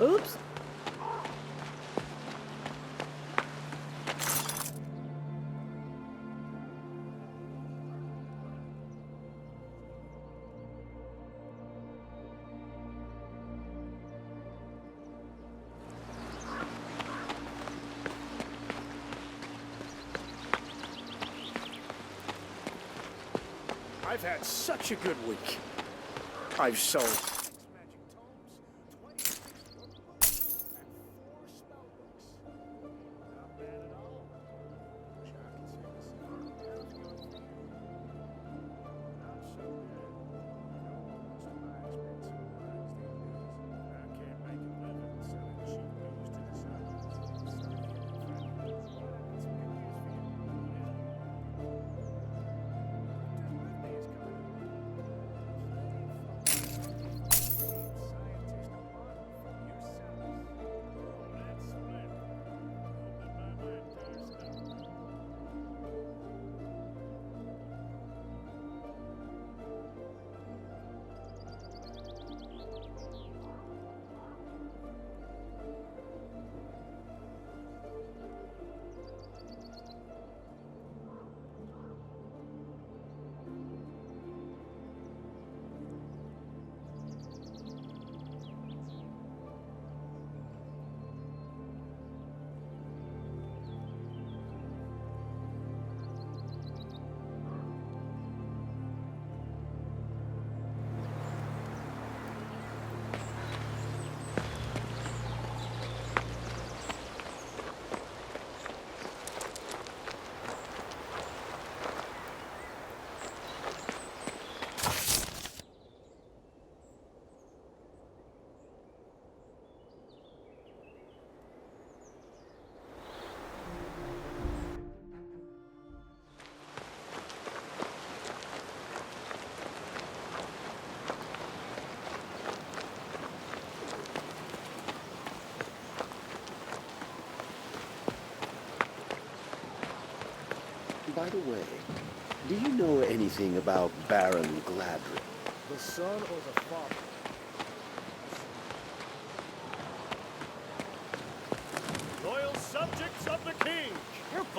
Oops. I've had such a good week. I've sold By the way, do you know anything about Baron Gladrick? the son or the father. Loyal subjects of the king,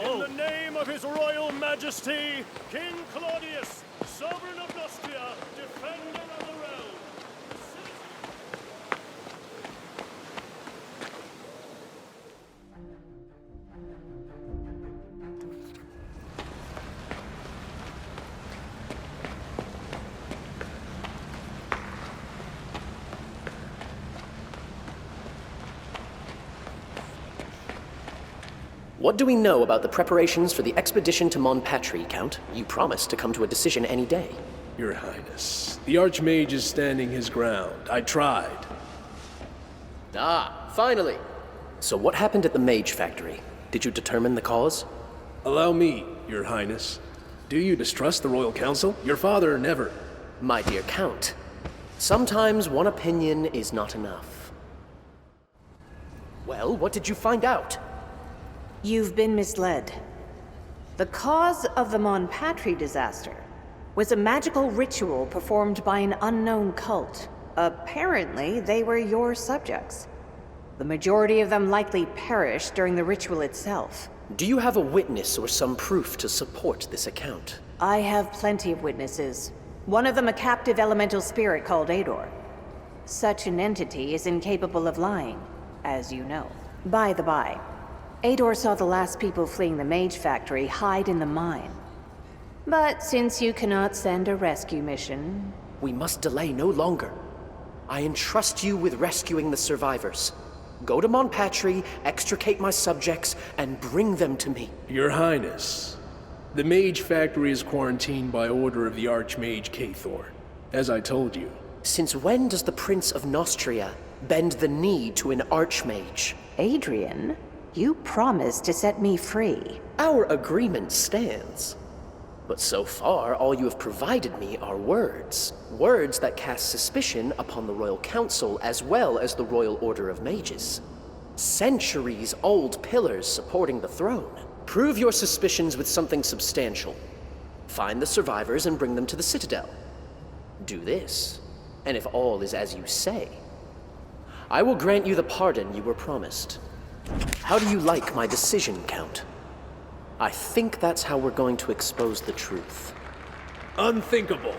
in the name of his royal majesty, King Claudius, sovereign of Nostria, defender of the realm. What do we know about the preparations for the expedition to Mon Patry, Count? You promised to come to a decision any day. Your Highness, the Archmage is standing his ground. I tried. Ah, finally! So what happened at the Mage Factory? Did you determine the cause? Allow me, Your Highness. Do you distrust the Royal Council? Your father never. My dear Count, sometimes one opinion is not enough. Well, what did you find out? You've been misled. The cause of the Mon Patry disaster was a magical ritual performed by an unknown cult. Apparently, they were your subjects. The majority of them likely perished during the ritual itself. Do you have a witness or some proof to support this account? I have plenty of witnesses. One of them a captive elemental spirit called Ador. Such an entity is incapable of lying, as you know. By the by, Ador saw the last people fleeing the Mage Factory hide in the mine. But since you cannot send a rescue mission... We must delay no longer. I entrust you with rescuing the survivors. Go to Mon Patry, extricate my subjects, and bring them to me. Your Highness, the Mage Factory is quarantined by order of the Archmage Katharine, as I told you. Since when does the Prince of Nostria bend the knee to an Archmage? Adrian, you promised to set me free. Our agreement stands. But so far, all you have provided me are words. Words that cast suspicion upon the Royal Council as well as the Royal Order of Mages. Centuries-old pillars supporting the throne. Prove your suspicions with something substantial. Find the survivors and bring them to the Citadel. Do this, and if all is as you say, I will grant you the pardon you were promised. How do you like my decision, Count? I think that's how we're going to expose the truth. Unthinkable.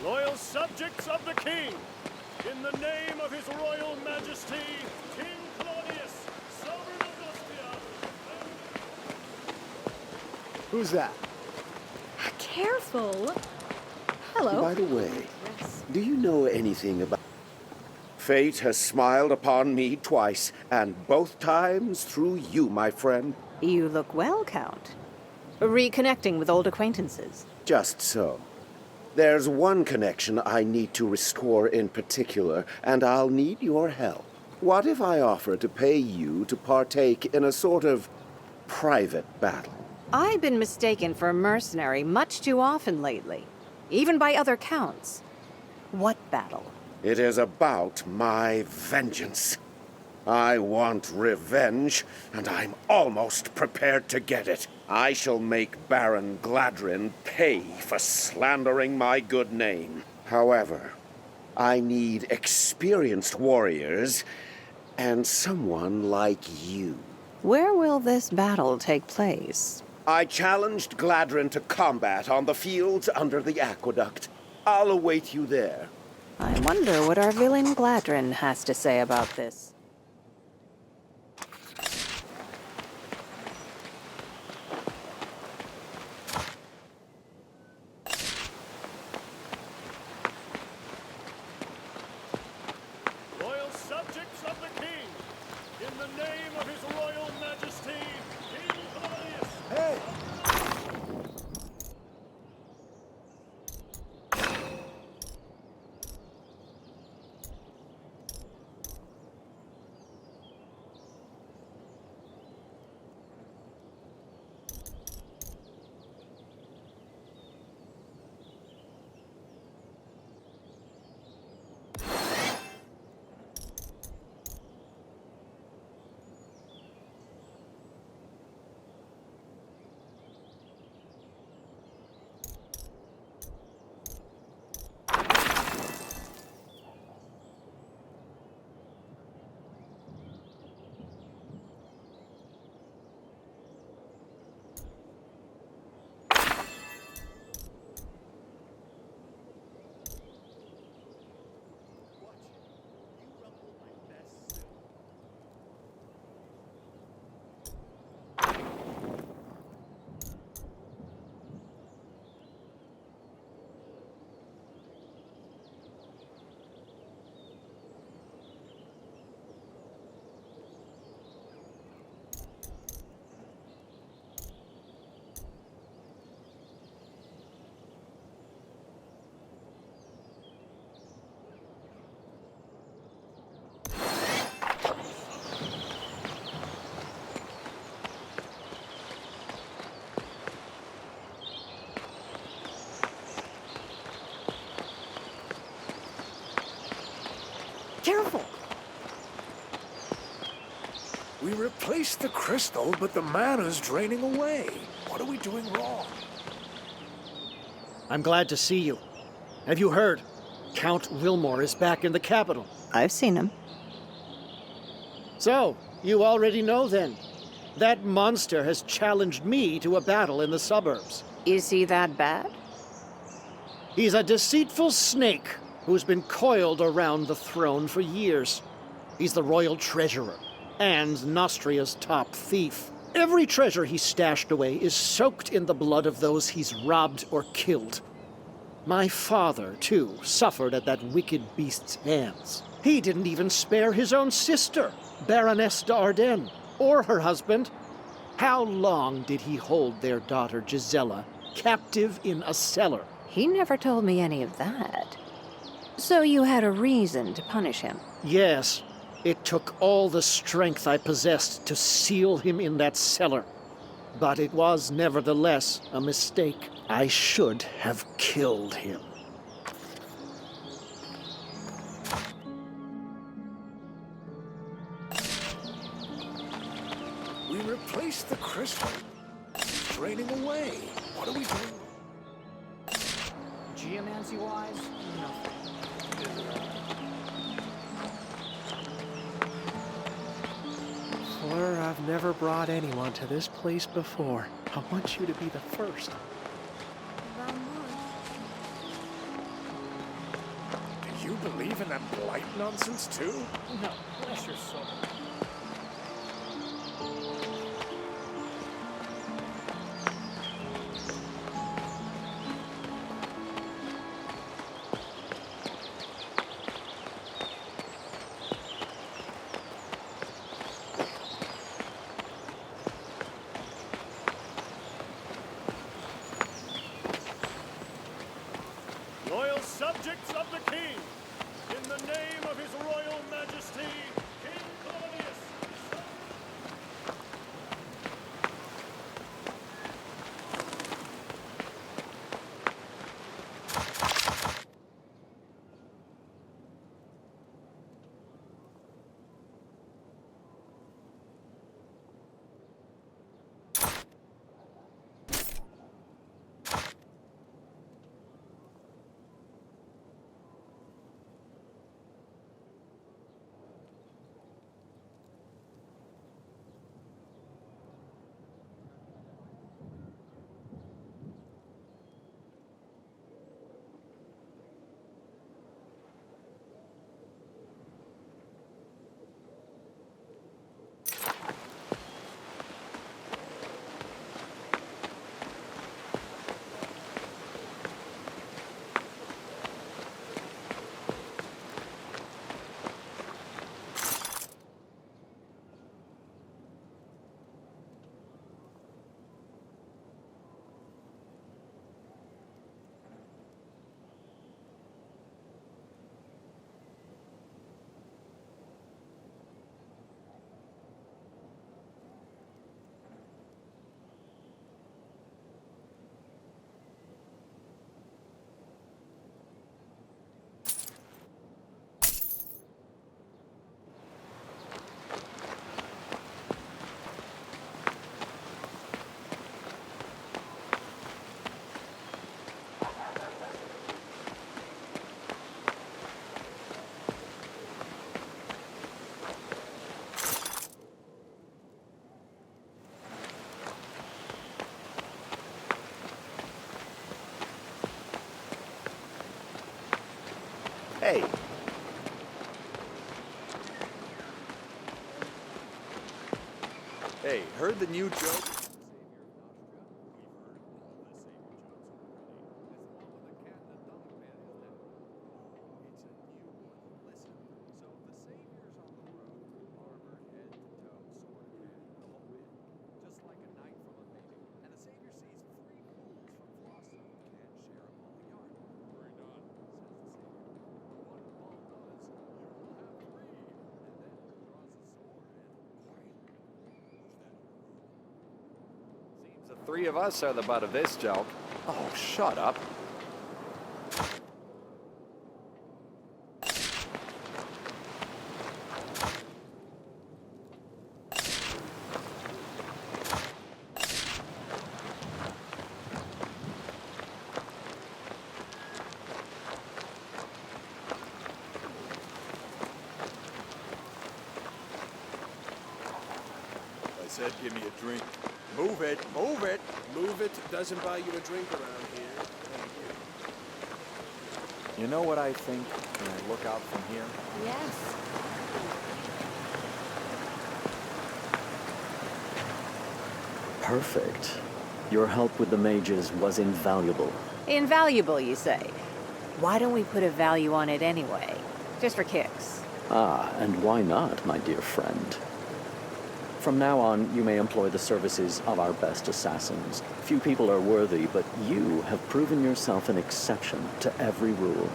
Loyal subjects of the king, in the name of his royal majesty, King Claudius, sovereign of Nostria. Who's that? Careful. Hello. By the way, do you know anything about... Fate has smiled upon me twice, and both times through you, my friend. You look well, Count. Reconnecting with old acquaintances. Just so. There's one connection I need to restore in particular, and I'll need your help. What if I offer to pay you to partake in a sort of private battle? I've been mistaken for a mercenary much too often lately, even by other counts. What battle? It is about my vengeance. I want revenge, and I'm almost prepared to get it. I shall make Baron Gladrin pay for slandering my good name. However, I need experienced warriors and someone like you. Where will this battle take place? I challenged Gladrin to combat on the fields under the aqueduct. I'll await you there. I wonder what our villain Gladrin has to say about this. Loyal subjects of the king, in the name of his royal majesty, King Claudius. Hey! Careful! We replaced the crystal, but the mana's draining away. What are we doing wrong? I'm glad to see you. Have you heard? Count Wilmore is back in the capital. I've seen him. So, you already know then. That monster has challenged me to a battle in the suburbs. Is he that bad? He's a deceitful snake who's been coiled around the throne for years. He's the royal treasurer and Nostria's top thief. Every treasure he's stashed away is soaked in the blood of those he's robbed or killed. My father, too, suffered at that wicked beast's hands. He didn't even spare his own sister, Baroness d'Ardenne, or her husband. How long did he hold their daughter Gisela captive in a cellar? He never told me any of that. So you had a reason to punish him? Yes. It took all the strength I possessed to seal him in that cellar. But it was nevertheless a mistake. I should have killed him. We replaced the crystal. It's draining away. What are we doing? Geomancy-wise, nothing. Fleur, I've never brought anyone to this place before. I want you to be the first. Do you believe in that blight nonsense too? No, bless your soul. Loyal subjects of the king, in the name of his royal majesty, King Claudius. Hey. Hey, heard the new joke? The three of us are the butt of this joke. Oh, shut up. said give me a drink. Move it, move it! Move it doesn't buy you a drink around here. Thank you. You know what I think when I look out from here? Yes. Perfect. Your help with the mages was invaluable. Invaluable, you say? Why don't we put a value on it anyway? Just for kicks. Ah, and why not, my dear friend? From now on, you may employ the services of our best assassins. Few people are worthy, but you have proven yourself an exception to every rule.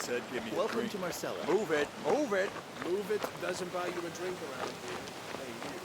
Said give me a Welcome drink. to Marcella. Move it, move it! Move it doesn't buy you a drink around here. Thank you.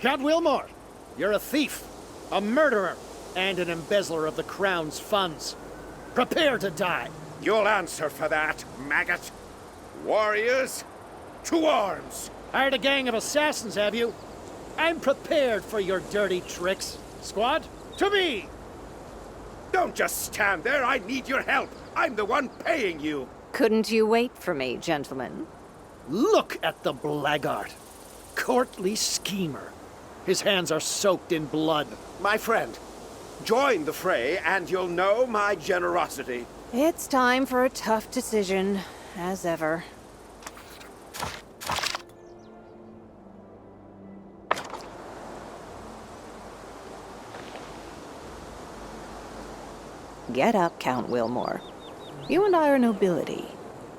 Count Wilmore, you're a thief, a murderer, and an embezzler of the Crown's funds. Prepare to die. You'll answer for that, maggot. Warriors, to arms! Hired a gang of assassins, have you? I'm prepared for your dirty tricks. Squad, to me! Don't just stand there. I need your help. I'm the one paying you. Couldn't you wait for me, gentlemen? Look at the blackguard. Courtly schemer. His hands are soaked in blood. My friend, join the fray and you'll know my generosity. It's time for a tough decision, as ever. Get up, Count Wilmore. You and I are nobility.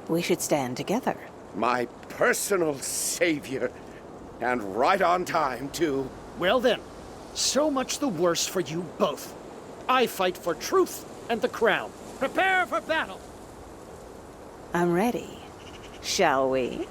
We should stand together. My personal savior. And right on time, too. Well then, so much the worse for you both. I fight for truth and the crown. Prepare for battle! I'm ready. Shall we?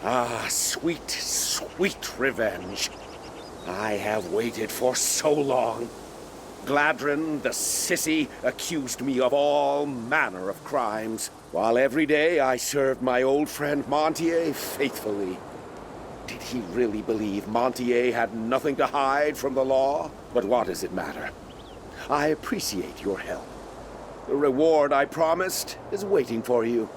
Ah, sweet, sweet revenge. I have waited for so long. Gladryn, the sissy, accused me of all manner of crimes, while every day I served my old friend Montier faithfully. Did he really believe Montier had nothing to hide from the law? But what does it matter? I appreciate your help. The reward I promised is waiting for you.